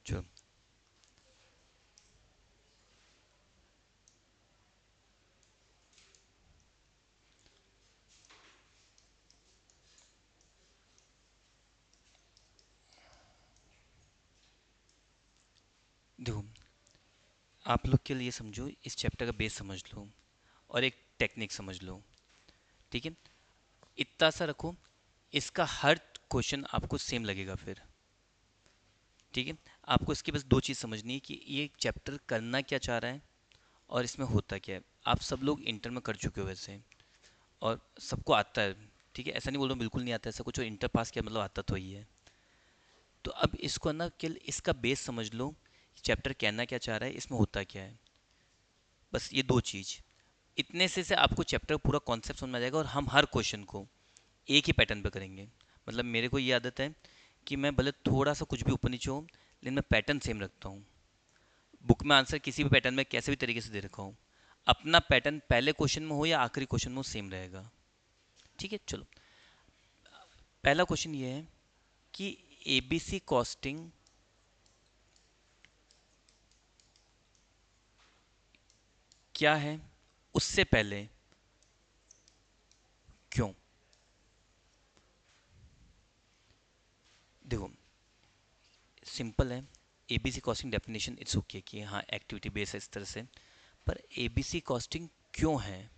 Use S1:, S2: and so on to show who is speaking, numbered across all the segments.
S1: चलो देखो, आप लोग के लिए समझो, इस चैप्टर का बेस समझ लो और एक टेक्निक समझ लो। ठीक है, इतना सा रखो, इसका हर क्वेश्चन आपको सेम लगेगा फिर। ठीक है, आपको इसकी बस दो चीज़ समझनी है कि ये चैप्टर करना क्या चाह रहा है और इसमें होता क्या है। आप सब लोग इंटर में कर चुके हो वैसे, और सबको आता है। ठीक है, ऐसा नहीं बोल रहा हूँ बिल्कुल नहीं आता, ऐसा कुछ, और इंटर पास किया मतलब आता तो ही है। तो अब इसको ना केवल इसका बेस समझ लो, चैप्टर कहना क्या चाह रहा है, इसमें होता क्या है। बस ये दो चीज़, इतने से आपको चैप्टर पूरा कॉन्सेप्ट समझ में आ जाएगा। और हम हर क्वेश्चन को एक ही पैटर्न पे करेंगे। मतलब मेरे को ये आदत है कि मैं भले थोड़ा सा कुछ भी ऊपर नीचे हो, लेकिन मैं पैटर्न सेम रखता हूँ। बुक में आंसर किसी भी पैटर्न में कैसे भी तरीके से दे रखा हूँ, अपना पैटर्न पहले क्वेश्चन में हो या आखिरी क्वेश्चन में हो सेम रहेगा। ठीक है, चलो पहला क्वेश्चन ये है कि एबीसी कॉस्टिंग क्या है, उससे पहले क्यों। देखो, सिंपल है। ABC costing definition it's okay कि हाँ एक्टिविटी बेस है इस तरह से, पर एबीसी कॉस्टिंग क्यों है,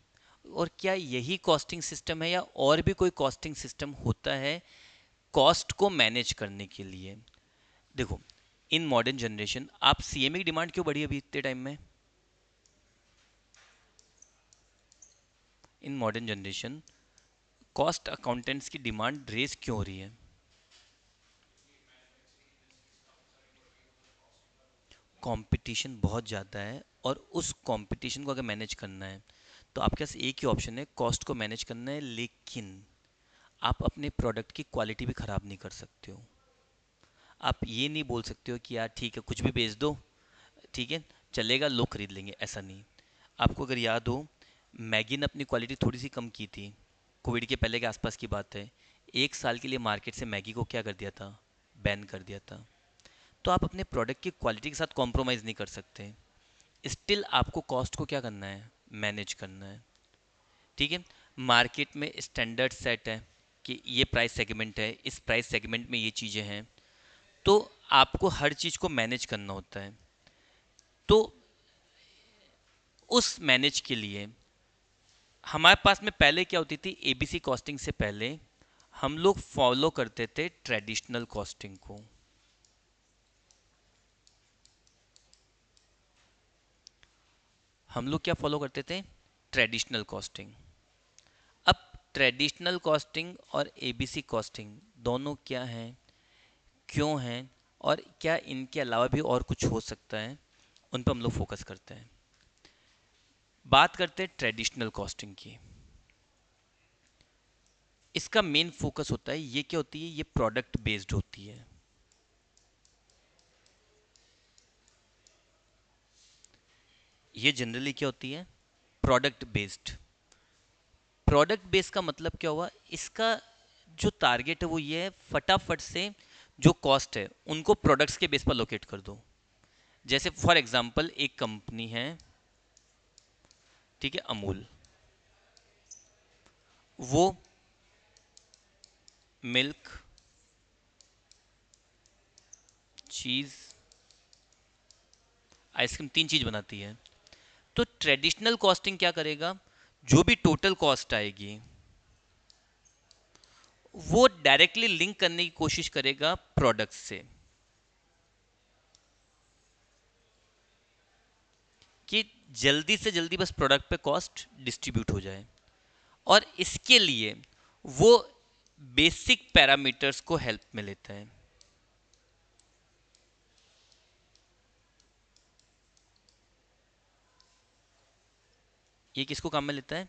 S1: और क्या यही कॉस्टिंग सिस्टम है या और भी कोई कॉस्टिंग सिस्टम होता है कॉस्ट को मैनेज करने के लिए। देखो, इन मॉडर्न जनरेशन आप सीएमए की डिमांड क्यों बढ़ी अभी इतने टाइम में। In modern generation cost accountants की डिमांड रेज क्यों हो रही है। कंपटीशन बहुत ज़्यादा है, और उस कंपटीशन को अगर मैनेज करना है तो आपके पास एक ही ऑप्शन है, कॉस्ट को मैनेज करना है। लेकिन आप अपने प्रोडक्ट की क्वालिटी भी ख़राब नहीं कर सकते हो। आप ये नहीं बोल सकते हो कि यार ठीक है कुछ भी बेच दो, ठीक है चलेगा, लोग खरीद लेंगे, ऐसा नहीं। आपको अगर याद हो, मैगी ने अपनी क्वालिटी थोड़ी सी कम की थी, कोविड के पहले के आसपास की बात है। एक साल के लिए मार्केट से मैगी को क्या कर दिया था, बैन कर दिया था। तो आप अपने प्रोडक्ट की क्वालिटी के साथ कॉम्प्रोमाइज़ नहीं कर सकते। स्टिल आपको कॉस्ट को क्या करना है, मैनेज करना है। ठीक है, मार्केट में स्टैंडर्ड सेट है कि ये प्राइस सेगमेंट है, इस प्राइस सेगमेंट में ये चीज़ें हैं, तो आपको हर चीज़ को मैनेज करना होता है। तो उस मैनेज के लिए हमारे पास में पहले क्या होती थी, एबीसी कॉस्टिंग से पहले हम लोग फॉलो करते थे ट्रेडिशनल कॉस्टिंग को। हम लोग क्या फॉलो करते थे, ट्रेडिशनल कॉस्टिंग। अब ट्रेडिशनल कॉस्टिंग और एबीसी कॉस्टिंग दोनों क्या हैं, क्यों हैं, और क्या इनके अलावा भी और कुछ हो सकता है, उन पर हम लोग फोकस करते हैं। बात करते हैं ट्रेडिशनल कॉस्टिंग की। इसका मेन फोकस होता है, ये क्या होती है, ये प्रोडक्ट बेस्ड होती है। ये जनरली क्या होती है, प्रोडक्ट बेस्ड। प्रोडक्ट बेस्ड का मतलब क्या हुआ, इसका जो टारगेट है वो ये है, फटाफट से जो कॉस्ट है उनको प्रोडक्ट्स के बेस पर लोकेट कर दो। जैसे फॉर एग्जांपल एक कंपनी है, ठीक है अमूल, वो मिल्क, चीज़, आइसक्रीम, तीन चीज़ बनाती है। तो ट्रेडिशनल कॉस्टिंग क्या करेगा, जो भी टोटल कॉस्ट आएगी वो डायरेक्टली लिंक करने की कोशिश करेगा प्रोडक्ट से, कि जल्दी से जल्दी बस प्रोडक्ट पे कॉस्ट डिस्ट्रीब्यूट हो जाए। और इसके लिए वो बेसिक पैरामीटर्स को हेल्प में लेता है। ये किसको काम में लेता है,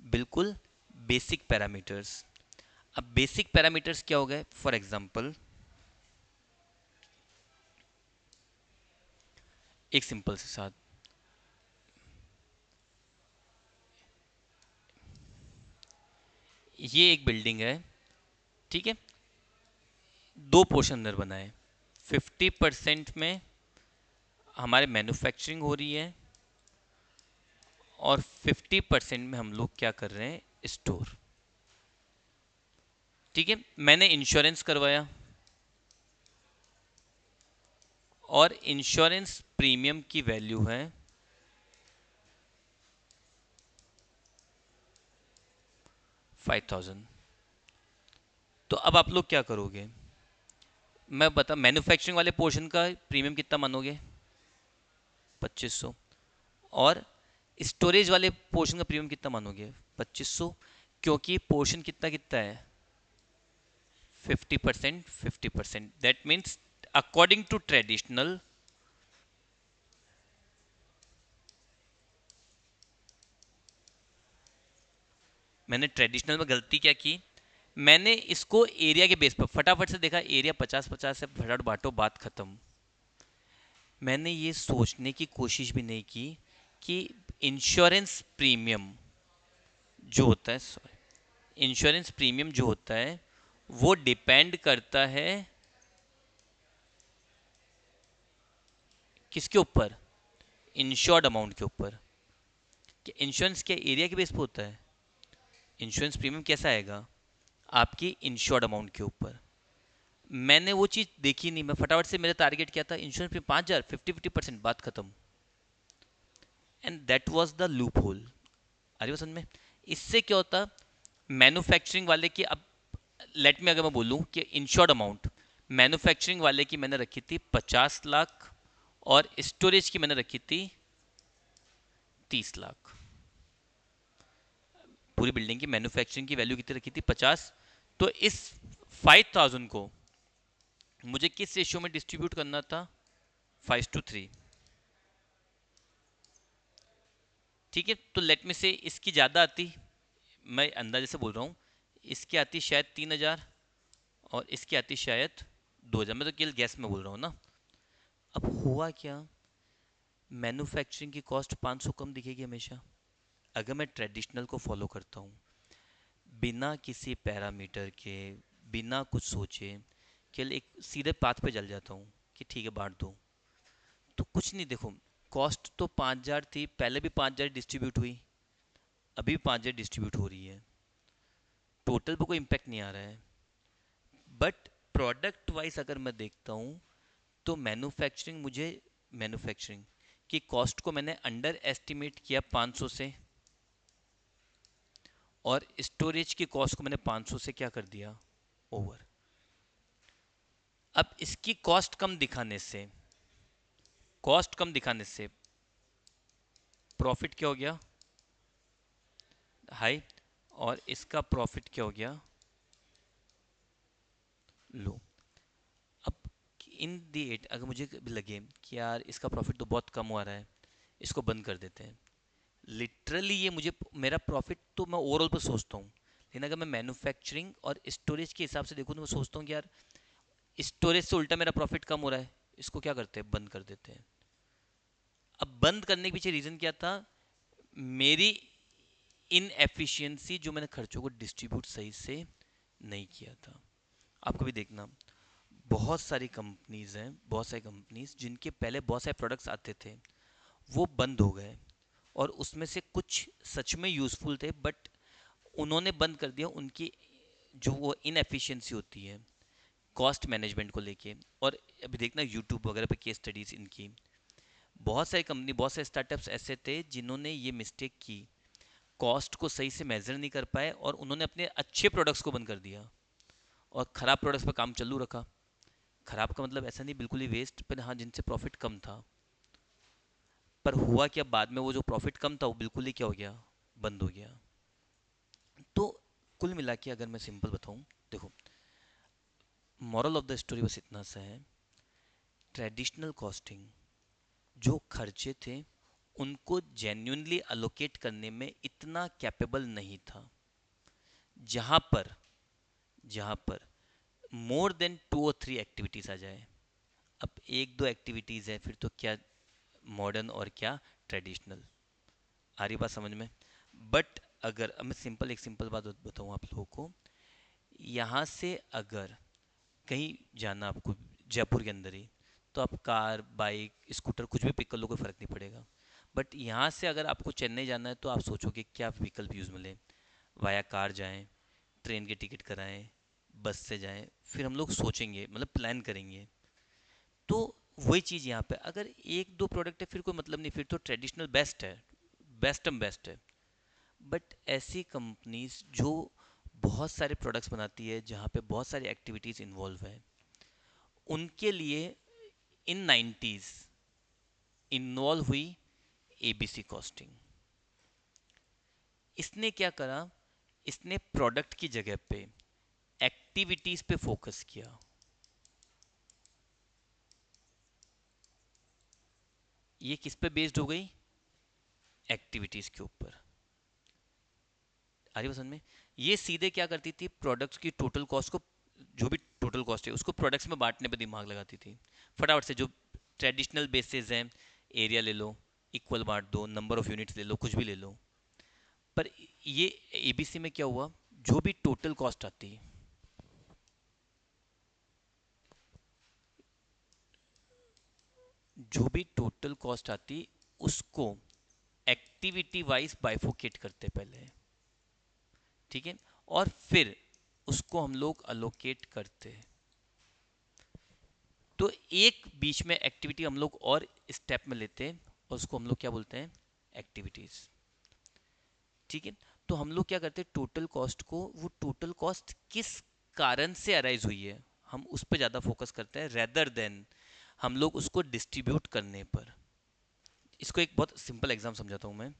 S1: बिल्कुल बेसिक पैरामीटर्स। अब बेसिक पैरामीटर्स क्या हो गए, फॉर एग्जांपल एक सिंपल से साथ, ये एक बिल्डिंग है, ठीक है, दो पोर्शन अंदर बना है। 50% में हमारे मैन्युफैक्चरिंग हो रही है और 50% में हम लोग क्या कर रहे हैं, स्टोर। ठीक है, मैंने इंश्योरेंस करवाया और इंश्योरेंस प्रीमियम की वैल्यू है 5000। तो अब आप लोग क्या करोगे, मैं बता, मैन्युफैक्चरिंग वाले पोर्शन का प्रीमियम कितना मानोगे, 2500। और स्टोरेज वाले पोर्शन का प्रीमियम कितना मानोगे, 2500। क्योंकि पोर्शन कितना कितना है, 50%, 50%। That means according to traditional, मैंने ट्रेडिशनल में गलती क्या की, मैंने इसको एरिया के बेस पर फटाफट से देखा, एरिया 50-50 से फटाफट बांटो, बात खत्म। मैंने ये सोचने की कोशिश भी नहीं की कि इंश्योरेंस प्रीमियम जो होता है, सॉरी, इंश्योरेंस प्रीमियम जो होता है वो डिपेंड करता है किसके ऊपर, इंश्योर्ड अमाउंट के ऊपर। कि इंश्योरेंस क्या एरिया के बेस पे होता है, इंश्योरेंस प्रीमियम कैसा आएगा, आपकी इंश्योर्ड अमाउंट के ऊपर। मैंने वो चीज़ देखी नहीं, मैं फटाफट से, मेरा टारगेट क्या था, इंश्योरेंस प्रीमियम 5000, 50-50%, बात खत्म। And that was the loophole. आ रही बात समझ में। इससे क्या होता, मैन्युफैक्चरिंग वाले की, अब लेट में अगर मैं बोलूँ कि इंश्योर्ड अमाउंट मैन्युफैक्चरिंग वाले की मैंने रखी थी 50 लाख और स्टोरेज की मैंने रखी थी 30 लाख। पूरी बिल्डिंग की मैन्युफैक्चरिंग की वैल्यू कितनी रखी थी, 50। तो इस 5000 को मुझे किस रेशियो में डिस्ट्रीब्यूट करना था, 5:3। ठीक है, तो लेट में से इसकी ज़्यादा आती, मैं अंदाजे से बोल रहा हूँ, इसकी आती शायद 3000 और इसकी आती शायद 2000, मैं तो केवल गैस में बोल रहा हूँ ना। अब हुआ क्या, मैन्युफैक्चरिंग की कॉस्ट 500 कम दिखेगी हमेशा अगर मैं ट्रेडिशनल को फॉलो करता हूँ, बिना किसी पैरामीटर के, बिना कुछ सोचे, केवल एक सीधे पाथ पे चल जाता हूँ कि ठीक है बांट दो। तो कुछ नहीं, देखो, कॉस्ट तो 5000 थी, पहले भी 5000 डिस्ट्रीब्यूट हुई, अभी भी 5000 डिस्ट्रीब्यूट हो रही है, टोटल पे कोई इम्पैक्ट नहीं आ रहा है। बट प्रोडक्ट वाइज अगर मैं देखता हूँ तो मैन्युफैक्चरिंग की कॉस्ट को मैंने अंडर एस्टिमेट किया 500 से, और स्टोरेज की कॉस्ट को मैंने 500 से क्या कर दिया, ओवर। अब इसकी कॉस्ट कम दिखाने से प्रॉफिट क्या हो गया, हाई, और इसका प्रॉफिट क्या हो गया, लो। अब इन दी एट अगर मुझे भी लगे कि यार इसका प्रॉफिट तो बहुत कम हो रहा है, इसको बंद कर देते हैं, लिटरली ये मुझे, मेरा प्रॉफिट तो मैं ओवरऑल पर सोचता हूँ, लेकिन अगर मैं मैन्युफैक्चरिंग और स्टोरेज के हिसाब से देखूँ तो मैं सोचता हूँ कि यार स्टोरेज से उल्टा मेरा प्रॉफिट कम हो रहा है, इसको क्या करते हैं, बंद कर देते हैं। अब बंद करने के पीछे रीज़न क्या था, मेरी इनएफिशिएंसी, जो मैंने खर्चों को डिस्ट्रीब्यूट सही से नहीं किया था। आप कभी देखना, बहुत सारी कंपनीज जिनके पहले बहुत सारे प्रोडक्ट्स आते थे वो बंद हो गए, और उसमें से कुछ सच में यूज़फुल थे बट उन्होंने बंद कर दिया, उनकी जो वो इनएफिशिएंसी होती है कॉस्ट मैनेजमेंट को लेके। और अभी देखना यूट्यूब वगैरह पे केस स्टडीज इनकी, बहुत सारी कंपनी, बहुत सारे स्टार्टअप्स ऐसे थे जिन्होंने ये मिस्टेक की, कॉस्ट को सही से मेजर नहीं कर पाए और उन्होंने अपने अच्छे प्रोडक्ट्स को बंद कर दिया और ख़राब प्रोडक्ट्स पर काम चालू रखा। ख़राब का मतलब ऐसा नहीं बिल्कुल ही वेस्ट, पर हाँ जिनसे प्रॉफिट कम था। पर हुआ क्या, बाद में वो जो प्रॉफिट कम था वो बिल्कुल ही क्या हो गया, बंद हो गया। तो कुल मिला के अगर मैं सिंपल बताऊं, देखो, मॉरल ऑफ द स्टोरी बस इतना सा है, ट्रेडिशनल कॉस्टिंग जो खर्चे थे उनको जेन्युइनली अलोकेट करने में इतना कैपेबल नहीं था, जहाँ पर मोर देन 2 और 3 एक्टिविटीज़ आ जाए। अब एक दो एक्टिविटीज़ है फिर तो क्या मॉडर्न और क्या ट्रेडिशनल, आ रही बात समझ में। बट अगर अब मैं एक सिंपल बात बताऊँ आप लोगों को, यहाँ से अगर कहीं जाना आपको, जयपुर के अंदर ही, तो आप कार बाइक स्कूटर कुछ भी पिक कर लो, कोई फ़र्क नहीं पड़ेगा। बट यहाँ से अगर आपको चेन्नई जाना है तो आप सोचोगे क्या विकल्प यूज़ मिले, वाया कार जाएं, ट्रेन की टिकट कराएं, बस से जाएं, फिर हम लोग सोचेंगे, मतलब प्लान करेंगे। तो वही चीज़ यहाँ पे, अगर एक दो प्रोडक्ट है फिर कोई मतलब नहीं, फिर तो ट्रेडिशनल बेस्ट है, बेस्ट है। बट ऐसी कंपनीज जो बहुत सारे प्रोडक्ट्स बनाती है, जहाँ पे बहुत सारी एक्टिविटीज़ इन्वॉल्व है, उनके लिए इन 90s इन्वॉल्व हुई एबीसी कॉस्टिंग। इसने क्या करा, इसने प्रोडक्ट की जगह पे एक्टिविटीज पे फोकस किया। ये किस पे बेस्ड हो गई, एक्टिविटीज के ऊपर। आ रही समझ में? ये सीधे क्या करती थी, प्रोडक्ट्स की टोटल कॉस्ट को, जो भी टोटल कॉस्ट है उसको प्रोडक्ट्स में बांटने पे दिमाग लगाती थी फटाफट से। जो ट्रेडिशनल बेसिस हैं, एरिया ले लो, इक्वल बांट दो, नंबर ऑफ यूनिट्स ले लो, कुछ भी ले लो। पर ये एबीसी में क्या हुआ, जो भी टोटल कॉस्ट आती, जो भी टोटल कॉस्ट आती उसको एक्टिविटी वाइज बाइफोकेट करते पहले, ठीक है, और फिर उसको हम लोग अलोकेट करते। तो एक बीच में एक्टिविटी हम लोग और स्टेप में लेते हैं, और उसको हम लोग क्या बोलते हैं, एक्टिविटीज, ठीक है। तो हम लोग क्या करते हैं, टोटल कॉस्ट को, वो टोटल कॉस्ट किस कारण से अराइज हुई है, हम उस पर ज़्यादा फोकस करते हैं, रेदर देन हम लोग उसको डिस्ट्रीब्यूट करने पर। इसको एक बहुत सिंपल एग्जाम समझाता हूँ मैं।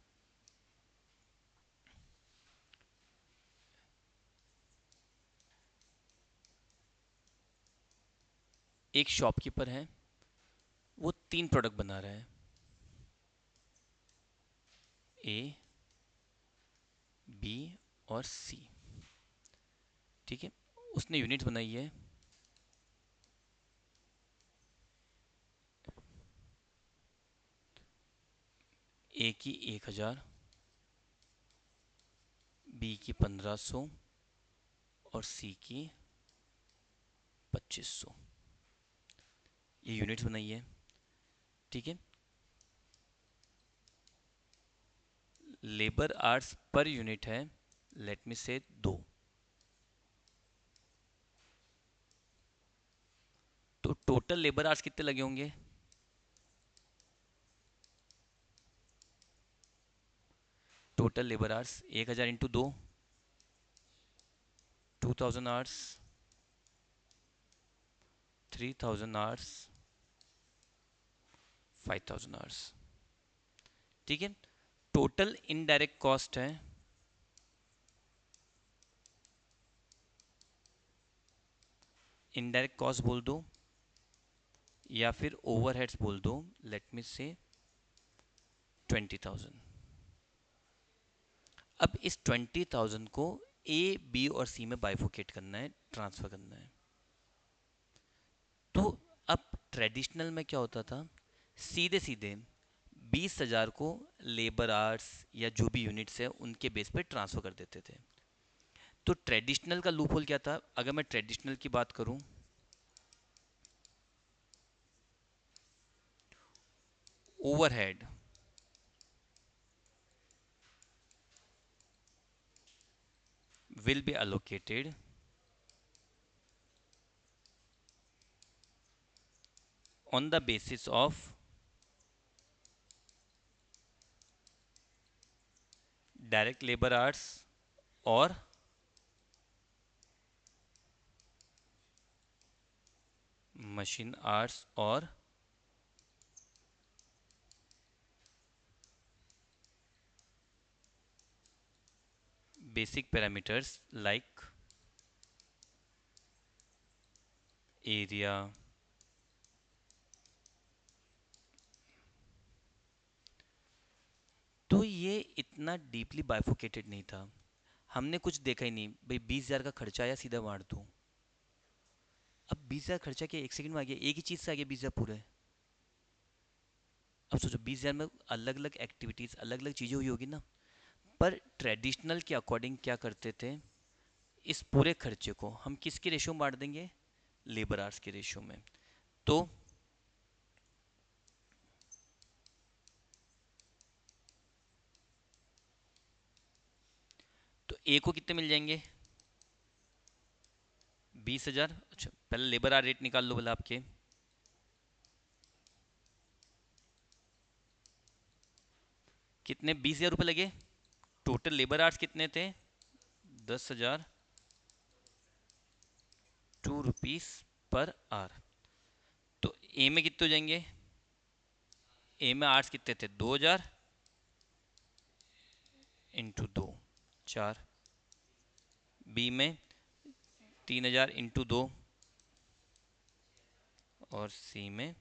S1: एक शॉपकीपर है, वो 3 प्रोडक्ट बना रहा है, ए, बी और सी, ठीक है। उसने यूनिट बनाई है, ए की 1000, बी की 1500 और सी की 2500। ये यूनिट्स बनाई है, ठीक है। लेबर आवर्स पर यूनिट है, लेट मी से 2। तो टोटल लेबर आवर्स कितने लगे होंगे, total labour hours 1000 into 2, 2000 hours, 3000 hours, 5000 hours, ठीक है। टोटल इनडायरेक्ट कॉस्ट है, इनडायरेक्ट कॉस्ट बोल दो या फिर ओवरहेड्स बोल दो, लेट मी से 20,000। अब इस 20,000 को ए, बी और सी में बाइफोकेट करना है, ट्रांसफर करना है। तो अब ट्रेडिशनल में क्या होता था, सीधे सीधे 20,000 को लेबर आवर्स या जो भी यूनिट्स है उनके बेस पे ट्रांसफर कर देते थे। तो ट्रेडिशनल का लूप होल क्या था, अगर मैं ट्रेडिशनल की बात करूं, overhead will be allocated on the basis of direct labor hours और machine hours और basic parameters like area। तो ये इतना डीपली बाइफोकेटेड नहीं था, हमने कुछ देखा ही नहीं भाई 20,000 का खर्चा आया सीधा मार दो। अब 20,000 खर्चा क्या एक सेकंड में आ गया, एक ही चीज़ से आ गया 20,000 पूरे। अब सोचो 20,000 में अलग अलग एक्टिविटीज़, अलग अलग चीज़ें हुई होगी ना। पर ट्रेडिशनल के अकॉर्डिंग क्या करते थे, इस पूरे खर्चे को हम किसके रेशियो में बांट देंगे, लेबर आवर्स के रेशियो में। तो ए को कितने मिल जाएंगे? 20,000। अच्छा, पहले लेबर आर रेट निकाल लो बोला आपके। कितने? 20,000 रुपये लगे। टोटल लेबर आर्स कितने थे? 10,000। 2 रुपीज पर आवर। तो ए में कितने हो जाएंगे? ए में आर्स कितने थे? 2,000 इंटू 2, 4। बी में 3,000 इंटू 2। और सी में,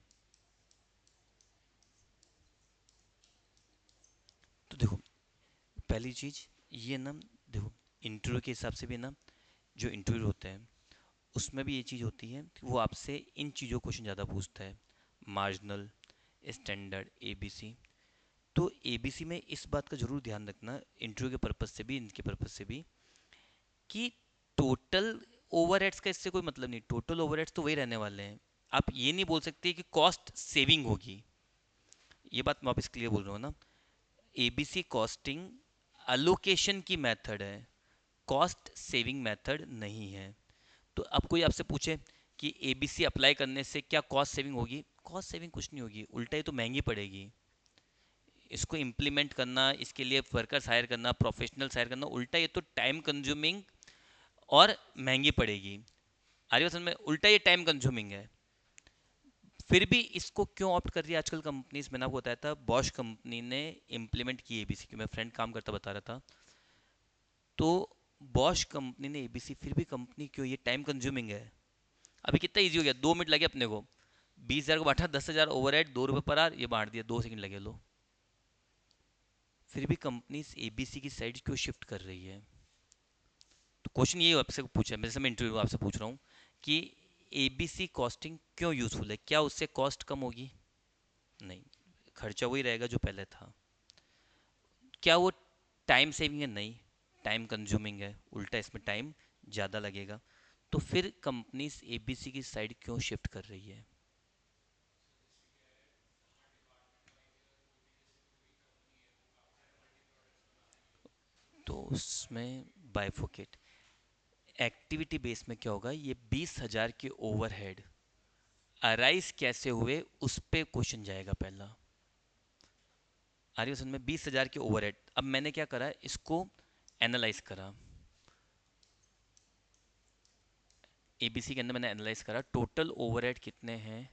S1: तो देखो पहली चीज ये ना, देखो इंटरव्यू के हिसाब से भी ना, जो इंटरव्यू होते हैं उसमें भी ये चीज़ होती है कि वो आपसे इन चीज़ों क्वेश्चन ज़्यादा पूछता है। Marginal, standard, ABC. तो एबीसी में इस बात का जरूर ध्यान रखना, इंटरव्यू के पर्पज से भी, इनके पर्पज से भी, कि टोटल ओवरहेड्स का इससे कोई मतलब नहीं। टोटल ओवरहेड्स तो वही रहने वाले हैं। आप ये नहीं बोल सकते कि कॉस्ट सेविंग होगी। ये बात मैं वापस क्लियर बोल रहा हूँ ना। एबीसी कॉस्टिंग अलोकेशन की मेथड है, कॉस्ट सेविंग मेथड नहीं है। तो अब कोई आपसे पूछे कि एबीसी अप्लाई करने से क्या कॉस्ट सेविंग होगी? कॉस्ट सेविंग कुछ नहीं होगी, उल्टा ये तो महंगी पड़ेगी। इसको इम्प्लीमेंट करना, इसके लिए वर्कर्स हायर करना, प्रोफेशनल्स हायर करना, उल्टा ये तो टाइम कंज्यूमिंग और महंगी पड़ेगी। आ रही बात समझ में? उल्टा ये टाइम कंज्यूमिंग है। फिर भी इसको क्यों ऑप्ट कर रही है आजकल कंपनीज? मैंने आपको बताया था, बॉश कंपनी ने इम्प्लीमेंट की एबीसी की। मेरा फ्रेंड काम करता बता रहा था। तो बॉश कंपनी ने एबीसी, फिर भी कंपनी क्यों? ये टाइम कंज्यूमिंग है। अभी कितना इजी हो गया, 2 मिनट लगे अपने को। 20,000 को बांटा, 10,000 ओवरहेड, 2 रुपये पर आवर, ये बांट दिया, 2 सेकंड लगे लो। फिर भी कंपनी एबीसी की साइड क्यों शिफ्ट कर रही है? तो क्वेश्चन ये आपसे पूछा है, जैसे मैं इंटरव्यू आपसे पूछ रहा हूँ कि एबीसी कॉस्टिंग क्यों यूजफुल है? क्या उससे कॉस्ट कम होगी? नहीं, खर्चा वही रहेगा जो पहले था। क्या वो टाइम सेविंग है? नहीं, टाइम कंज्यूमिंग है। उल्टा इसमें टाइम ज़्यादा लगेगा। तो फिर कंपनीज एबीसी की साइड क्यों शिफ्ट कर रही है? तो उसमें बाइफोकेट एक्टिविटी बेस में क्या होगा, ये 20,000 के ओवरहेड अराइज कैसे हुए उस पे क्वेश्चन जाएगा पहला। आ रही है समझ में? 20,000 के ओवरहेड, अब मैंने क्या करा, इसको एनालाइज करा। एबीसी के अंदर मैंने एनालाइज करा टोटल ओवरहेड कितने हैं,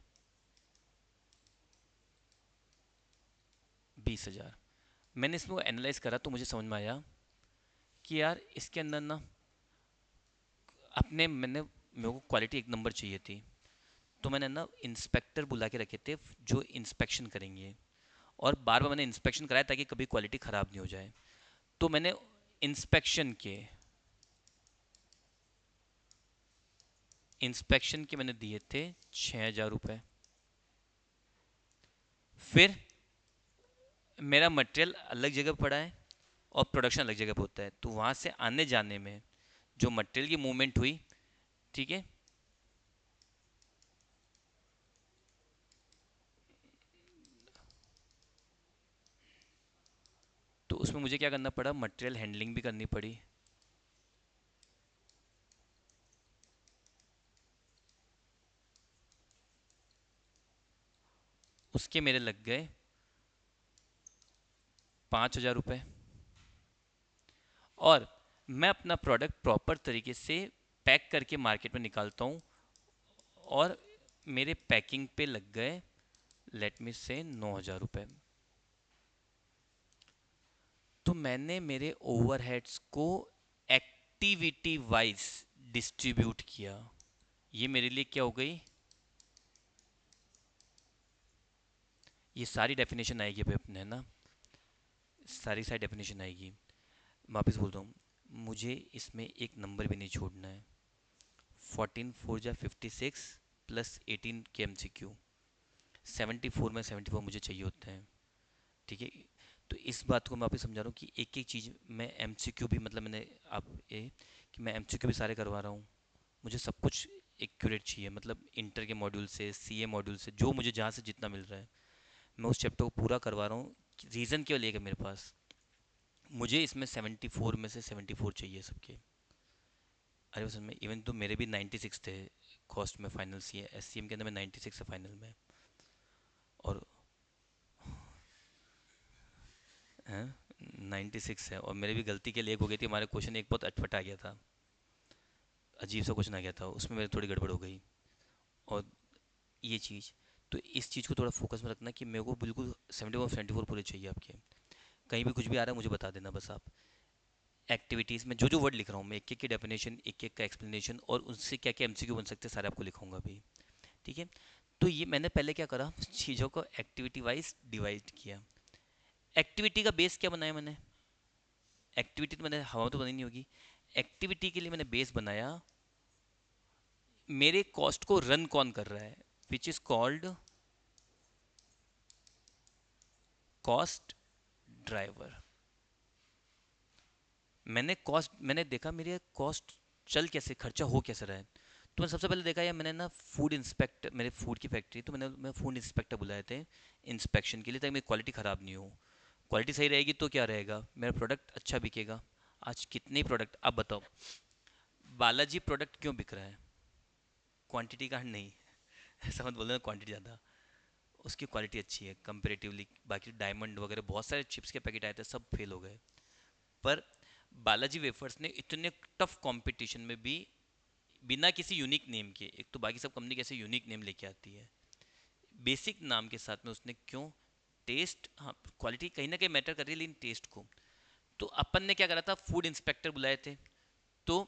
S1: 20,000। मैंने इसमें एनालाइज करा तो मुझे समझ में आया कि यार इसके अंदर ना, अपने मेरे को क्वालिटी एक नंबर चाहिए थी। तो मैंने ना इंस्पेक्टर बुला के रखे थे जो इंस्पेक्शन करेंगे, और बार बार मैंने इंस्पेक्शन कराया ताकि कभी क्वालिटी ख़राब नहीं हो जाए। तो मैंने इंस्पेक्शन के मैंने दिए थे 6,000 रुपये। फिर मेरा मटेरियल अलग जगह पड़ा है और प्रोडक्शन अलग जगह पे होता है, तो वहाँ से आने जाने में जो मटेरियल की मूवमेंट हुई, ठीक है, तो उसमें मुझे क्या करना पड़ा, मटेरियल हैंडलिंग भी करनी पड़ी। उसके मेरे लग गए 5,000 रुपये। और मैं अपना प्रोडक्ट प्रॉपर तरीके से पैक करके मार्केट में निकालता हूँ, और मेरे पैकिंग पे लग गए, लेट मी से 9,000 रुपये। तो मैंने मेरे ओवरहेड्स को एक्टिविटी वाइज डिस्ट्रीब्यूट किया। ये मेरे लिए क्या हो गई, ये सारी डेफिनेशन आएगी अभी अपने, है ना, सारी सारी डेफिनेशन आएगी। वापस बोलता हूँ, मुझे इसमें एक नंबर भी नहीं छोड़ना है। 14 4 जा 56 प्लस 18 के MCQ, 74 में 74 मुझे चाहिए होते हैं। ठीक है, तो इस बात को मैं आपको समझा रहा हूँ कि एक एक चीज़ मैं MCQ भी, मतलब मैंने आप ये कि मैं MCQ भी सारे करवा रहा हूँ। मुझे सब कुछ एक्यूरेट चाहिए, मतलब इंटर के मॉड्यूल से, सीए मॉड्यूल से, जो मुझे जहाँ से जितना मिल रहा है मैं उस चैप्टर को पूरा करवा रहा हूँ। रीज़न क्या लेगा मेरे पास, मुझे इसमें 74 में से 74 चाहिए सबके। अरे बस में इवन तो मेरे भी 96 थे कॉस्ट में, final C S C M के अंदर मैं 96 है फाइनल में। और हैं 96 है, और मेरे भी गलती के लिए एक हो गई थी, हमारे क्वेश्चन एक बहुत अटपट आ गया था, अजीब सा क्वेश्चन आ गया था, उसमें मेरी थोड़ी गड़बड़ हो गई। और ये चीज़, तो इस चीज़ को थोड़ा फोकस में रखना कि मेरे को बिल्कुल 74 पूरे चाहिए आपके। कहीं भी कुछ भी आ रहा है मुझे बता देना बस आप। एक्टिविटीज़ में जो जो वर्ड लिख रहा हूँ मैं, एक एक की डेफिनेशन, एक एक का एक्सप्लेनेशन, और उनसे क्या क्या एमसीक्यू बन सकते हैं सारे आपको लिखाऊंगा भी। ठीक है। तो ये मैंने पहले क्या करा, चीज़ों को एक्टिविटी वाइज डिवाइड किया। एक्टिविटी का बेस क्या बनाया मैंने, एक्टिविटी तो मैंने हवा तो बनी नहीं होगी। एक्टिविटी के लिए मैंने बेस बनाया, मेरे कॉस्ट को रन कौन कर रहा है, which is called cost driver. मैंने देखा मेरे कॉस्ट चल कैसे, खर्चा हो कैसे रहा है। तो मैंने सबसे पहले देखा यार, मैंने ना फूड इंस्पेक्टर, मेरे फूड की फैक्ट्री, तो मैं फूड इंस्पेक्टर बुलाए थे इंस्पेक्शन के लिए, ताकि मेरी क्वालिटी ख़राब नहीं हो। क्वालिटी सही रहेगी तो क्या रहेगा, मेरा प्रोडक्ट अच्छा बिकेगा। आज कितने प्रोडक्ट, आप बताओ, बालाजी प्रोडक्ट क्यों बिक रहा है, क्वांटिटी का नहीं ऐसा मत बोलना क्वांटिटी ज़्यादा, उसकी क्वालिटी अच्छी है कंपेरेटिवली। बाकी डायमंड वगैरह बहुत सारे चिप्स के पैकेट आए थे, सब फेल हो गए। पर बालाजी वेफर्स ने इतने टफ कंपटीशन में भी, बिना किसी यूनिक नेम के, एक तो बाकी सब कंपनी कैसे यूनिक नेम लेके आती है, बेसिक नाम के साथ में उसने क्यों, टेस्ट, हाँ क्वालिटी कहीं ना कहीं मैटर कर रही है, लेकिन टेस्ट को, तो अपन ने क्या करा था, फूड इंस्पेक्टर बुलाए थे। तो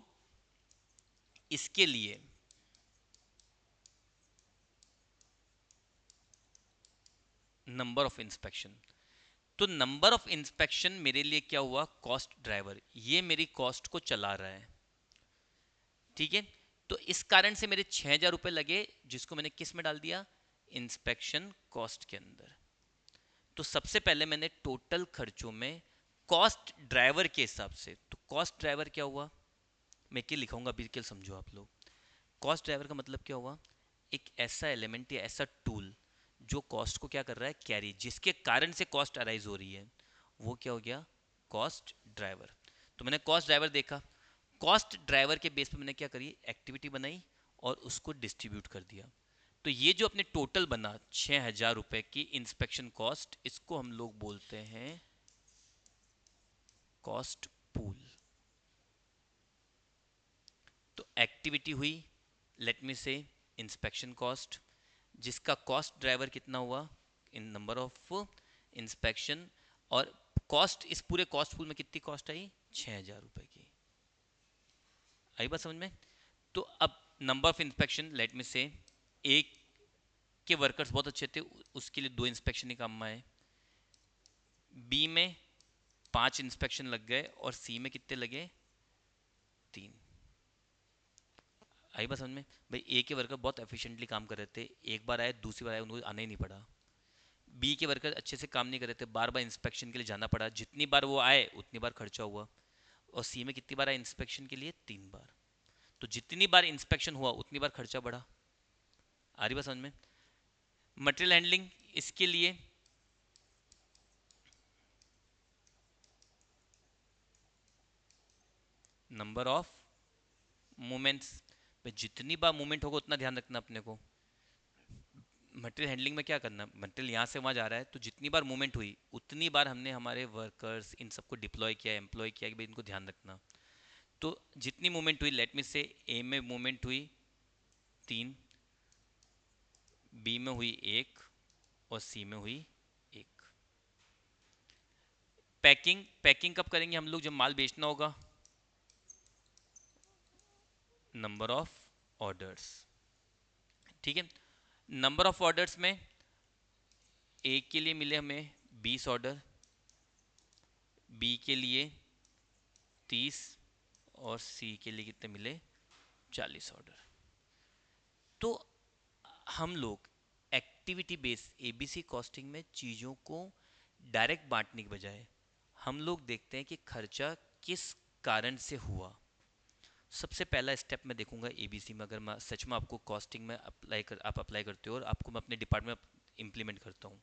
S1: इसके लिए नंबर ऑफ इंस्पेक्शन, तो नंबर ऑफ इंस्पेक्शन मेरे लिए क्या हुआ, कॉस्ट ड्राइवर, ये मेरी कॉस्ट को चला रहा है। ठीक है। तो इस कारण से मेरे 6,000 रुपये लगे, जिसको मैंने किस में डाल दिया, इंस्पेक्शन कॉस्ट के अंदर। तो सबसे पहले मैंने टोटल खर्चों में कॉस्ट ड्राइवर के हिसाब से, तो कॉस्ट ड्राइवर क्या हुआ, मैं क्या लिखाऊंगा अभी के समझो आप लोग। कॉस्ट ड्राइवर का मतलब क्या हुआ, एक ऐसा एलिमेंट या ऐसा टूल जो कॉस्ट को क्या कर रहा है, कैरी, जिसके कारण से कॉस्ट अराइज हो रही है, वो क्या हो गया, कॉस्ट ड्राइवर। तो मैंने कॉस्ट ड्राइवर देखा, कॉस्ट ड्राइवर के बेस पे मैंने क्या करी, एक्टिविटी बनाई और उसको डिस्ट्रीब्यूट कर दिया। तो ये जो अपने टोटल बना 6,000 रुपए की इंस्पेक्शन कॉस्ट, इसको हम लोग बोलते हैं कॉस्ट पूल। तो एक्टिविटी हुई, लेट मी से इंस्पेक्शन कॉस्ट, जिसका कॉस्ट ड्राइवर कितना हुआ, इन नंबर ऑफ इंस्पेक्शन, और कॉस्ट, इस पूरे कॉस्ट पूल में कितनी कॉस्ट आई, 6,000 रुपए की। आई बात समझ में। तो अब number of inspection, let me से, एक के वर्कर्स बहुत अच्छे थे, उसके लिए 2 इंस्पेक्शन ही काम में आए। बी में 5 इंस्पेक्शन लग गए, और सी में कितने लगे, 3। आई बात समझ में। भाई ए के वर्कर बहुत एफिशिएंटली काम कर रहे थे, एक बार आए, दूसरी बार आए, उनको आना ही नहीं पड़ा। बी के वर्कर अच्छे से काम नहीं कर रहे थे, बार बार इंस्पेक्शन के लिए जाना पड़ा, जितनी बार वो आए उतनी बार खर्चा हुआ। और सी में कितनी बार आए इंस्पेक्शन के लिए, 3 बार। तो जितनी बार इंस्पेक्शन हुआ उतनी बार खर्चा बढ़ा। आ रही बात समझ में। मटेरियल हैंडलिंग, इसके लिए नंबर ऑफ मूवमेंट्स, जितनी बार मूवमेंट होगा उतना ध्यान रखना अपने को। मटेरियल हैंडलिंग में क्या करना, मटेरियल यहाँ से वहाँ जा रहा है, तो जितनी बार मूवमेंट हुई उतनी बार हमने हमारे वर्कर्स इन सबको डिप्लॉय किया, एम्प्लॉय किया कि भाई इनको ध्यान रखना। तो जितनी मूवमेंट हुई, लेट मी से, ए में मूवमेंट हुई 3, बी में हुई 1, और सी में हुई 1। पैकिंग, पैकिंग कब करेंगे हम लोग, जब माल बेचना होगा, नंबर ऑफ ऑर्डर्स। ठीक है। नंबर ऑफ ऑर्डर्स में ए के लिए मिले हमें 20 ऑर्डर, बी के लिए 30, और सी के लिए कितने मिले, 40 ऑर्डर। तो हम लोग एक्टिविटी बेस एबीसी कॉस्टिंग में चीज़ों को डायरेक्ट बांटने के बजाय हम लोग देखते हैं कि खर्चा किस कारण से हुआ। सबसे पहला स्टेप मैं देखूंगा एबीसी में, अगर मैं सच में आपको कॉस्टिंग में आप अप्लाई करते हो और आपको मैं अपने डिपार्टमेंट में इम्प्लीमेंट करता हूँ,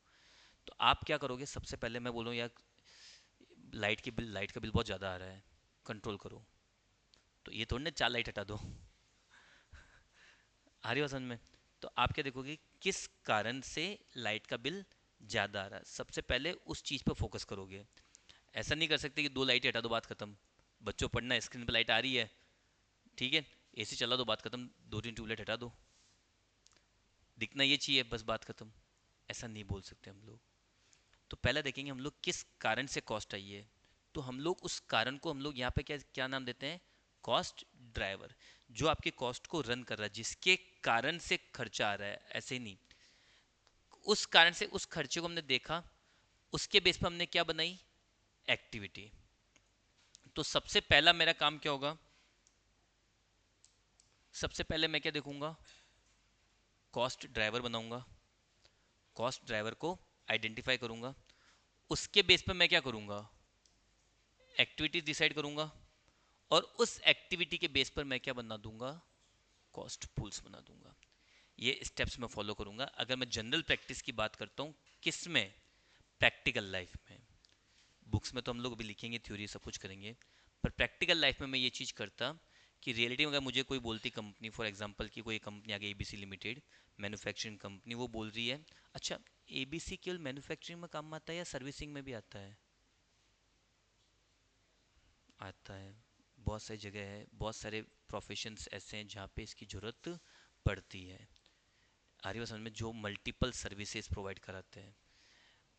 S1: तो आप क्या करोगे? सबसे पहले मैं बोलूँ यार, लाइट का बिल बहुत ज़्यादा आ रहा है, कंट्रोल करो। तो ये थोड़ी ना 4 लाइट हटा दो। आ रही हो समझ में? तो आप क्या देखोगे, किस कारण से लाइट का बिल ज़्यादा आ रहा है, सबसे पहले उस चीज़ पर फोकस करोगे। ऐसा नहीं कर सकते कि 2 लाइटें हटा दो बात खत्म। बच्चों पढ़ना है, स्क्रीन पर लाइट आ रही है, ठीक है, एसी चला दो बात खत्म, 2-3 ट्यूबलाइट हटा दो, दिखना ये चाहिए बस बात खत्म। ऐसा नहीं बोल सकते हम लोग। तो पहले देखेंगे हम लोग किस कारण से कॉस्ट आई है। तो हम लोग उस कारण को हम लोग यहाँ पे क्या क्या नाम देते हैं? Cost driver. जो आपके कॉस्ट को रन कर रहा है, जिसके कारण से खर्चा आ रहा है, ऐसे ही नहीं, उस कारण से उस खर्चे को हमने देखा, उसके बेस पर हमने क्या बनाई? एक्टिविटी। तो सबसे पहला मेरा काम क्या होगा? सबसे पहले मैं क्या देखूंगा? कॉस्ट ड्राइवर बनाऊंगा, कॉस्ट ड्राइवर को आइडेंटिफाई करूंगा, उसके बेस पर मैं क्या करूंगा? एक्टिविटीज डिसाइड करूंगा, और उस एक्टिविटी के बेस पर मैं क्या बना दूंगा? कॉस्ट पूल्स बना दूंगा। ये स्टेप्स मैं फॉलो करूंगा। अगर मैं जनरल प्रैक्टिस की बात करता हूँ, किस में? प्रैक्टिकल लाइफ में। बुक्स में तो हम लोग अभी लिखेंगे, थ्योरी सब कुछ करेंगे, पर प्रैक्टिकल लाइफ में मैं ये चीज़ करता कि रियलिटी में अगर मुझे कोई बोलती कंपनी, फॉर एग्जांपल कि कोई कंपनी आ गई एबीसी लिमिटेड, मैन्युफैक्चरिंग कंपनी, वो बोल रही है अच्छा एबीसी केवल मैन्युफैक्चरिंग में काम आता है या सर्विसिंग में भी आता है? आता है। बहुत सारी जगह है, बहुत सारे प्रोफेशंस ऐसे हैं जहाँ पे इसकी ज़रूरत पड़ती है। आर्य समझ में, जो मल्टीपल सर्विसेज प्रोवाइड कराते हैं,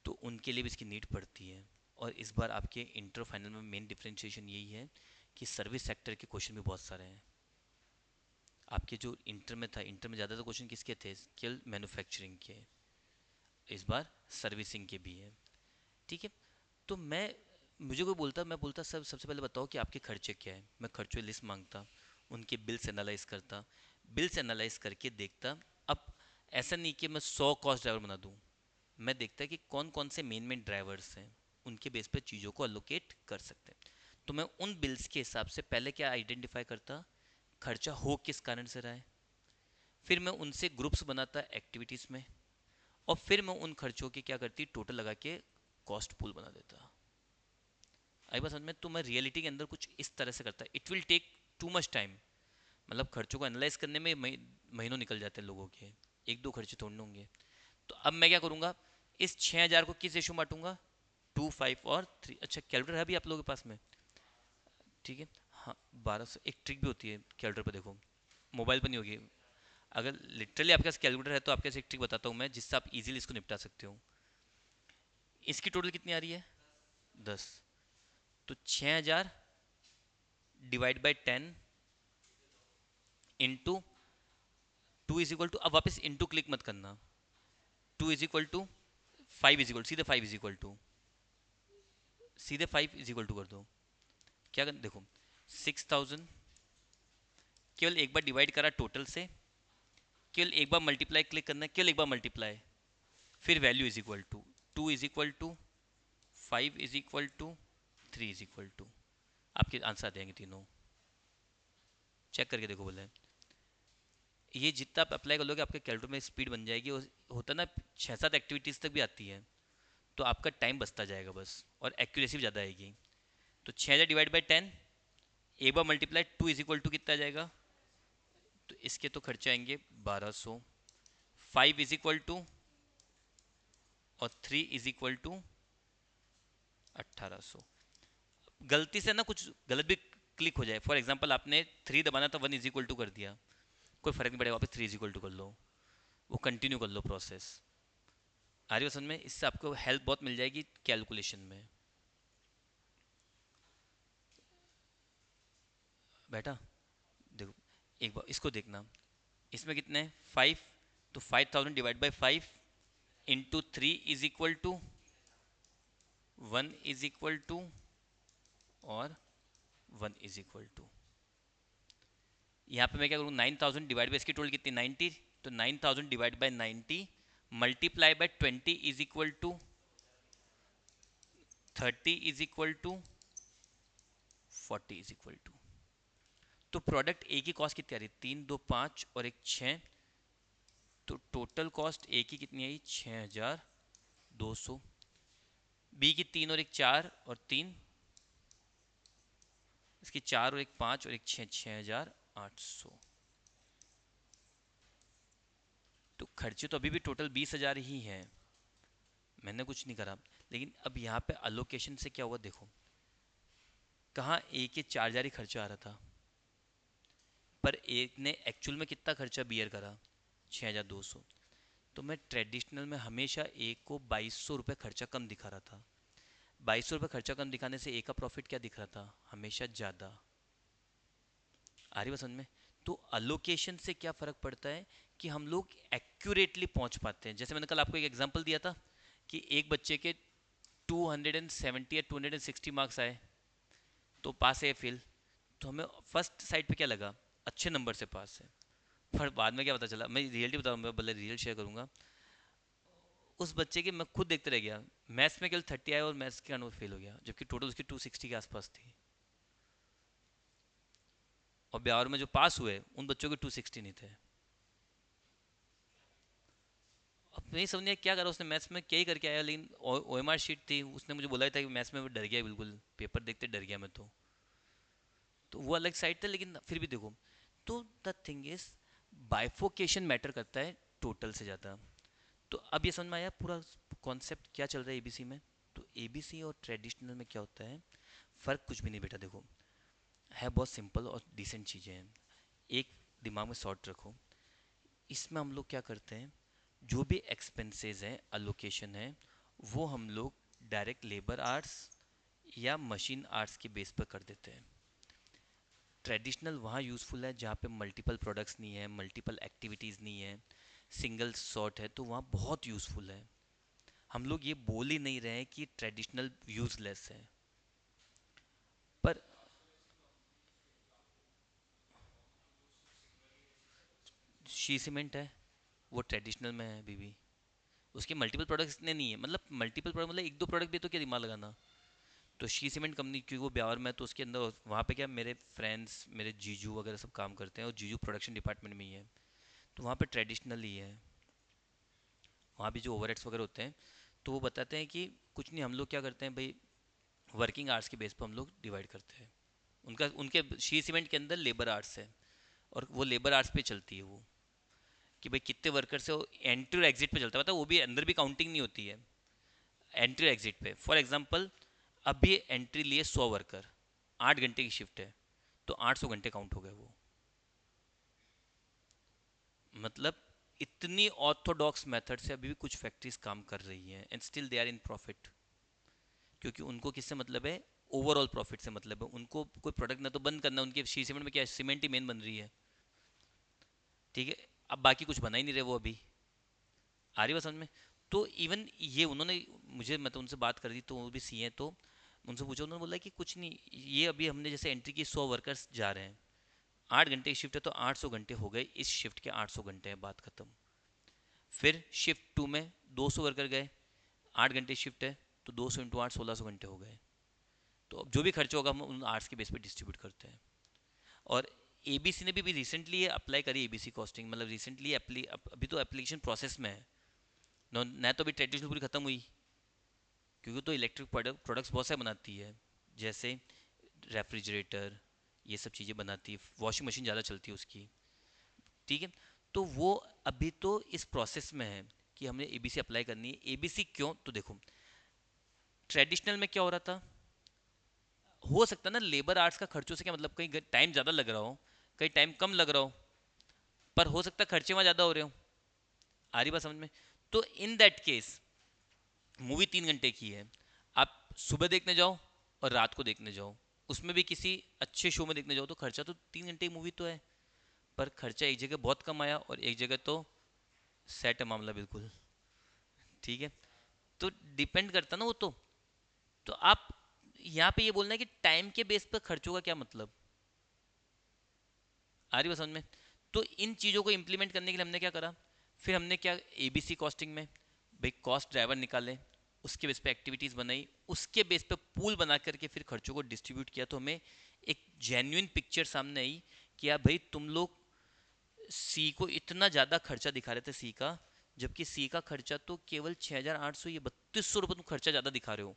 S1: तो उनके लिए भी इसकी नीड पड़ती है। और इस बार आपके इंटर फाइनल में मेन डिफरेंशिएशन यही है कि सर्विस सेक्टर के क्वेश्चन भी बहुत सारे हैं। आपके जो इंटर में था, इंटर में ज़्यादातर क्वेश्चन किसके थे? केवल मैन्युफैक्चरिंग के। इस बार सर्विसिंग के भी है, ठीक है। तो मुझे कोई बोलता, मैं बोलता सर सबसे पहले बताओ कि आपके खर्चे क्या है। मैं खर्चों की लिस्ट मांगता, उनके बिल्स एनालाइज करता, बिल्स एनालाइज करके देखता। अब ऐसा नहीं कि मैं 100 कॉस्ट ड्राइवर बना दूँ, मैं देखता कि कौन कौन से मेन मेन ड्राइवर्स हैं, उनके बेस पे चीज़ों को अलोकेट कर सकते हैं। तो मैं उन बिल्स के हिसाब से पहले क्या आइडेंटिफाई करता? खर्चा हो किस कारण से रहा है। फिर मैं उनसे ग्रुप्स बनाता एक्टिविटीज़ में, और फिर मैं उन खर्चों की क्या करती, टोटल लगा के कॉस्ट पूल बना देता। आई बात समझ में? तो मैं रियलिटी के अंदर कुछ इस तरह से करता। It will take too much time, मतलब खर्चों को एनालाइज करने में महीनों निकल जाते हैं लोगों के, एक दो खर्चे थोड़े होंगे। तो अब मैं क्या करूँगा? इस 6,000 को किस रेशो में बांटूंगा? 2, 5 और 3। अच्छा, कैलकुलेटर है भी आप लोगों के पास में? ठीक है, हाँ। 1200 एक ट्रिक भी होती है कैलकुलेटर पर, देखो मोबाइल पर नहीं होगी। अगर लिटरली आपके पास कैलकुलेटर है तो आपके पास एक ट्रिक बताता हूँ मैं, जिससे आप इजीली इसको निपटा सकते हो। इसकी टोटल कितनी आ रही है? 10। तो 6,000 डिवाइड बाई 10 इंटू 2 = अब वापस इंटू क्लिक मत करना। 2 = 5 सीधे 5 सीधे 5 कर दो। क्या कर, देखो 6,000 केवल एक बार डिवाइड करा टोटल से, केवल एक बार मल्टीप्लाई क्लिक करना है, केवल एक बार मल्टीप्लाई, फिर वैल्यू इज इक्वल टू 2 = 5 = 3 = आपके आंसर आ जाएंगे तीनों। चेक करके देखो बोले। ये जितना आप अप्लाई कर लोगे आपके कैलकुलेटर में स्पीड बन जाएगी। होता ना 6-7 एक्टिविटीज़ तक भी आती है, तो आपका टाइम बचता जाएगा बस, और एक्यूरेसी भी ज़्यादा आएगी। तो 6,000 डिवाइड बाई 10, एक बार मल्टीप्लाई, 2 = कितना आ जाएगा? तो इसके तो खर्चे आएंगे 1,200, 5 = और 3 = 1,800। गलती से ना कुछ गलत भी क्लिक हो जाए, फॉर एग्जाम्पल आपने 3 दबाना था, 1 = कर दिया, कोई फर्क नहीं पड़ेगा, वापस 3 = कर लो, वो कंटिन्यू कर लो प्रोसेस। आ रही हो समझ में? इससे आपको हेल्प बहुत मिल जाएगी कैलकुलेशन में। बेटा देखो, एक बार इसको देखना, इसमें कितने हैं? 5। तो 5,000 डिवाइड बाई 5 इंटू 3 = 1 और 1 = यहाँ पे मैं क्या करूँ? 9,000 डिवाइड बाई, इसकी टोटल कितनी? 90। तो 9,000 डिवाइड बाई 90 मल्टीप्लाई बाई 20 = 30 = 40 = तो प्रोडक्ट ए की कॉस्ट कितनी आ रही है, 3, 2, 5 और एक 6, तो टोटल कॉस्ट ए की कितनी आई, 6200। बी की 3 और एक 4 और 3, इसकी 4 और एक 5 और एक 6, 6800। तो खर्चे तो अभी भी टोटल 20,000 ही हैं, मैंने कुछ नहीं करा। लेकिन अब यहाँ पे अलोकेशन से क्या हुआ देखो, कहाँ ए के 4,000 ही खर्चा आ रहा था, पर एक ने एक्चुअल में कितना खर्चा बियर करा, 6200। तो मैं ट्रेडिशनल में हमेशा एक को 2200 रुपये खर्चा कम दिखा रहा था। 2200 रुपये खर्चा कम दिखाने से एक का प्रॉफिट क्या दिख रहा था, हमेशा ज़्यादा। आ रही बात समझ में? तो अलोकेशन से क्या फ़र्क पड़ता है कि हम लोग एक्यूरेटली पहुंच पाते हैं। जैसे मैंने कल आपको एक एग्जांपल दिया था कि एक बच्चे के 270 या 260 मार्क्स आए, तो पास है फेल। तो हमें फर्स्ट साइड पे क्या लगा, अच्छे नंबर से पास है। पर बाद में क्या पता चला, मैं रियलिटी बताऊँ, मैं भले रियल शेयर करूँगा, उस बच्चे के मैं खुद देखते रह गया, मैथ्स में केवल 30 आया और मैथ्स के कारण वो फेल हो गया, जबकि टोटल उसकी 260 के आसपास थी। और ब्यावर में जो पास हुए उन बच्चों के 260 नहीं थे। अब नहीं समझ नहीं क्या करा उसने, मैथ्स में क्या ही करके आया, लेकिन ओएमआर शीट थी, उसने मुझे बोला था कि मैथ्स में वो डर गया, बिल्कुल पेपर देखते डर गया मैं तो वो अलग साइड था। लेकिन फिर भी देखो, तो the thing is bifurcation matter करता है टोटल से ज़्यादा। तो अब ये समझ में आया पूरा कॉन्सेप्ट क्या चल रहा है एबीसी में। तो एबीसी और ट्रेडिशनल में क्या होता है, फ़र्क कुछ भी नहीं बेटा, देखो है बहुत सिंपल और डिसेंट चीज़ें हैं। एक दिमाग में शॉर्ट रखो, इसमें हम लोग क्या करते हैं, जो भी एक्सपेंसेस हैं, अलोकेशन है, वो हम लोग डायरेक्ट लेबर आर्ट्स या मशीन आर्ट्स के बेस पर कर देते हैं। ट्रेडिशनल वहाँ यूज़फुल है जहाँ पे मल्टीपल प्रोडक्ट्स नहीं है, मल्टीपल एक्टिविटीज़ नहीं है, सिंगल सॉर्ट है, तो वहाँ बहुत यूज़फुल है। हम लोग ये बोल ही नहीं रहे हैं कि ट्रेडिशनल यूज़लेस है, पर शी सीमेंट है, वो ट्रेडिशनल में है अभी भी। उसके मल्टीपल प्रोडक्ट्स इतने नहीं है, मतलब मल्टीपल प्रोडक्ट मतलब एक दो प्रोडक्ट भी तो क्या दिमाग लगाना। तो शी सीमेंट कंपनी क्योंकि वो ब्यावर में है, तो उसके अंदर वहाँ पे क्या, मेरे फ्रेंड्स, मेरे जीजू वगैरह सब काम करते हैं, और जीजू प्रोडक्शन डिपार्टमेंट में ही है, तो वहाँ पे ट्रेडिशनल ही है। वहाँ भी जो ओवरहेड्स वगैरह होते हैं, तो वो बताते हैं कि कुछ नहीं, हम लोग क्या करते हैं भाई, वर्किंग आवर्स के बेस पर हम लोग डिवाइड करते हैं। उनका उनके शी सीमेंट के अंदर लेबर आवर्स है, और वो लेबर आवर्स पे चलती है वो, कि भाई कितने वर्कर से वो एंट्री और एग्जिट पे चलता है, मतलब वो भी अंदर भी काउंटिंग नहीं होती है, एंट्री और एग्जिट पे। फॉर एग्जांपल अभी एंट्री लिए 100 वर्कर, 8 घंटे की शिफ्ट है, तो 800 घंटे काउंट हो गए वो। मतलब इतनी ऑर्थोडॉक्स मेथड से अभी भी कुछ फैक्ट्रीज काम कर रही हैं, and still they are in profit. क्योंकि उनको किससे मतलब है, ओवरऑल प्रॉफिट से मतलब है। उनको कोई प्रोडक्ट ना तो बंद करना, उनके शी सीमेंट में क्या है, सीमेंट ही मेन बन रही है, ठीक है। अब बाकी कुछ बना ही नहीं रहे वो अभी। आ रही बात समझ में? तो इवन ये उन्होंने मुझे, मतलब उनसे बात कर दी, तो वो भी सी हैं, तो उनसे पूछा, उन्होंने बोला कि कुछ नहीं, ये अभी हमने जैसे एंट्री की 100 वर्कर्स जा रहे हैं, 8 घंटे की शिफ्ट है, तो 800 घंटे हो गए, इस शिफ्ट के 800 घंटे हैं, बात खत्म। फिर शिफ्ट 2 में 200 वर्कर गए, 8 घंटे शिफ्ट है, तो 200 × 8 1600 घंटे हो गए। तो अब जो भी खर्च होगा हम उन आर्ट्स के बेस पे डिस्ट्रीब्यूट करते हैं। और एबीसी ने भी रिसेंटली ये अप्लाई करी, एबीसी कॉस्टिंग, मतलब रिसेंटली अभी तो एप्लीकेशन प्रोसेस में है, न तो अभी ट्रेडिशनल पूरी खत्म हुई, क्योंकि तो इलेक्ट्रिक प्रोडक्ट्स बहुत सारे बनाती है, जैसे रेफ्रिजरेटर, ये सब चीज़ें बनाती है, वॉशिंग मशीन ज़्यादा चलती है उसकी, ठीक है। तो वो अभी तो इस प्रोसेस में है कि हमने एबीसी अप्लाई करनी है। एबीसी क्यों, तो देखो ट्रेडिशनल में क्या हो रहा था, हो सकता है ना लेबर आर्ट्स का खर्चों से क्या मतलब, कहीं टाइम ज़्यादा लग रहा हो, कहीं टाइम कम लग रहा हो, पर हो सकता है खर्चे वहाँ ज़्यादा हो रहे हो। आ रही बात समझ में? तो इन दैट केस मूवी 3 घंटे की है, आप सुबह देखने जाओ और रात को देखने जाओ, उसमें भी किसी अच्छे शो में देखने जाओ, तो खर्चा तो 3 घंटे की मूवी तो है, पर खर्चा एक जगह बहुत कम आया और एक जगह तो सेट है मामला बिल्कुल, ठीक है। तो डिपेंड करता ना वो तो आप यहाँ पे ये बोलना है कि टाइम के बेस पर खर्चों का क्या मतलब। आ रही बात समझ में? तो इन चीज़ों को इम्प्लीमेंट करने के लिए हमने क्या करा, फिर हमने क्या, एबीसी कॉस्टिंग में भाई कॉस्ट ड्राइवर निकाले, उसके बेस पे एक्टिविटीज़ बनाई, उसके बेस पे पूल बना करके फिर खर्चों को डिस्ट्रीब्यूट किया, तो हमें एक जेन्युइन पिक्चर सामने आई कि यार भाई तुम लोग सी को इतना ज़्यादा खर्चा दिखा रहे थे सी का, जबकि सी का खर्चा तो केवल 6,800 या 3,200 रुपये तुम खर्चा ज़्यादा दिखा रहे हो।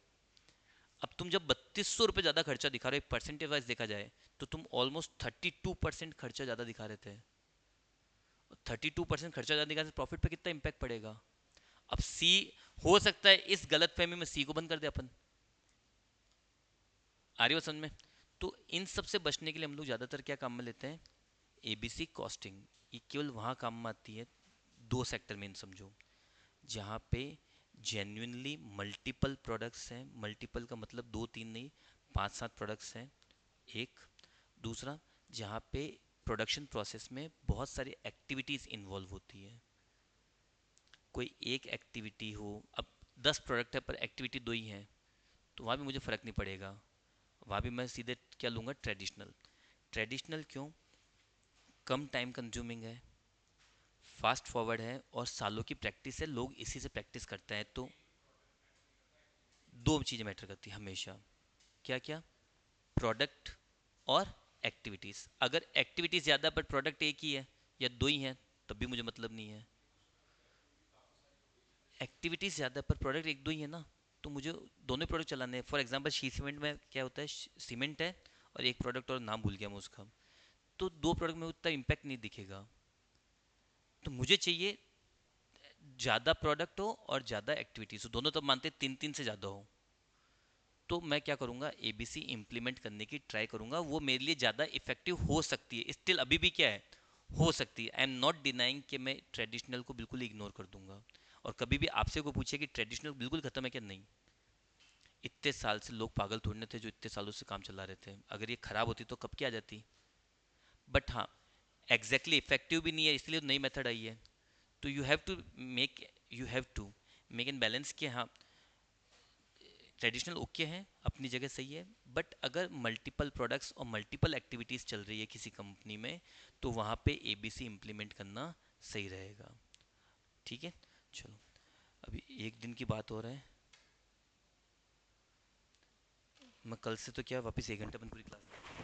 S1: अब तुम जब 3,200 रुपये ज़्यादा खर्चा दिखा रहे हो परसेंटेज वाइज देखा जाए, तो तुम ऑलमोस्ट 32% खर्चा ज़्यादा दिखा रहे थे। 32% खर्चा ज़्यादा दिखा रहे, प्रॉफिट पे कितना इम्पैक्ट पड़ेगा। अब सी, हो सकता है इस गलत फहमी में सी को बंद कर दे अपन। आ रही हो समझ में। तो इन सब से बचने के लिए हम लोग ज़्यादातर क्या काम में लेते हैं, एबीसी कॉस्टिंग। ये केवल वहाँ काम में आती है, दो सेक्टर में इन समझो, जहाँ पे जेन्युइनली मल्टीपल प्रोडक्ट्स हैं। मल्टीपल का मतलब दो तीन नहीं, पाँच सात प्रोडक्ट्स हैं, एक। दूसरा, जहाँ पे प्रोडक्शन प्रोसेस में बहुत सारी एक्टिविटीज़ इन्वॉल्व होती है। कोई एक एक्टिविटी हो, अब 10 प्रोडक्ट है पर एक्टिविटी दो ही हैं, तो वहाँ भी मुझे फ़र्क नहीं पड़ेगा। वहाँ भी मैं सीधे क्या लूँगा, ट्रेडिशनल। ट्रेडिशनल क्यों, कम टाइम कंज्यूमिंग है, फास्ट फॉरवर्ड है, और सालों की प्रैक्टिस है, लोग इसी से प्रैक्टिस करते हैं। तो दो चीज़ें मैटर करती है हमेशा। क्या क्या, प्रोडक्ट और एक्टिविटीज़। अगर एक्टिविटीज़ ज़्यादा पर प्रोडक्ट एक ही है या दो ही हैं, तब भी मुझे मतलब नहीं है। एक्टिविटीज़ ज़्यादा पर प्रोडक्ट एक दो ही है ना, तो मुझे दोनों प्रोडक्ट चलाने हैं। फॉर एग्जांपल शी सीमेंट में क्या होता है, सीमेंट है और एक प्रोडक्ट और नाम भूल गया मैं उसका, तो दो प्रोडक्ट में उतना इम्पैक्ट नहीं दिखेगा। तो मुझे चाहिए ज़्यादा प्रोडक्ट हो और ज़्यादा एक्टिविटीज़ हो, दोनों तब मानते तीन तीन से ज़्यादा हो। तो मैं क्या करूँगा, एबीसी इम्प्लीमेंट करने की ट्राई करूँगा। वो मेरे लिए ज़्यादा इफेक्टिव हो सकती है, स्टिल अभी भी क्या है, हो सकती है। आई एम नॉट डिनाइंग कि मैं ट्रेडिशनल को बिल्कुल इग्नोर कर दूंगा। और कभी भी आपसे को पूछे कि ट्रेडिशनल बिल्कुल खत्म है क्या, नहीं। इतने साल से लोग पागल थोड़ने थे जो इतने सालों से काम चला रहे थे। अगर ये खराब होती तो कब की आ जाती। बट हाँ, एग्जैक्टली इफेक्टिव भी नहीं है, इसलिए नई मेथड आई है। तो you have to make an balance कि हाँ, ट्रेडिशनल ओके हैं, अपनी जगह सही है, बट अगर मल्टीपल प्रोडक्ट्स और मल्टीपल एक्टिविटीज़ चल रही है किसी कंपनी में, तो वहाँ पे एबीसी इम्प्लीमेंट करना सही रहेगा। ठीक है, चलो। अभी एक दिन की बात हो रहा है, मैं कल से तो क्या वापस 1 घंटे अपन पूरी क्लास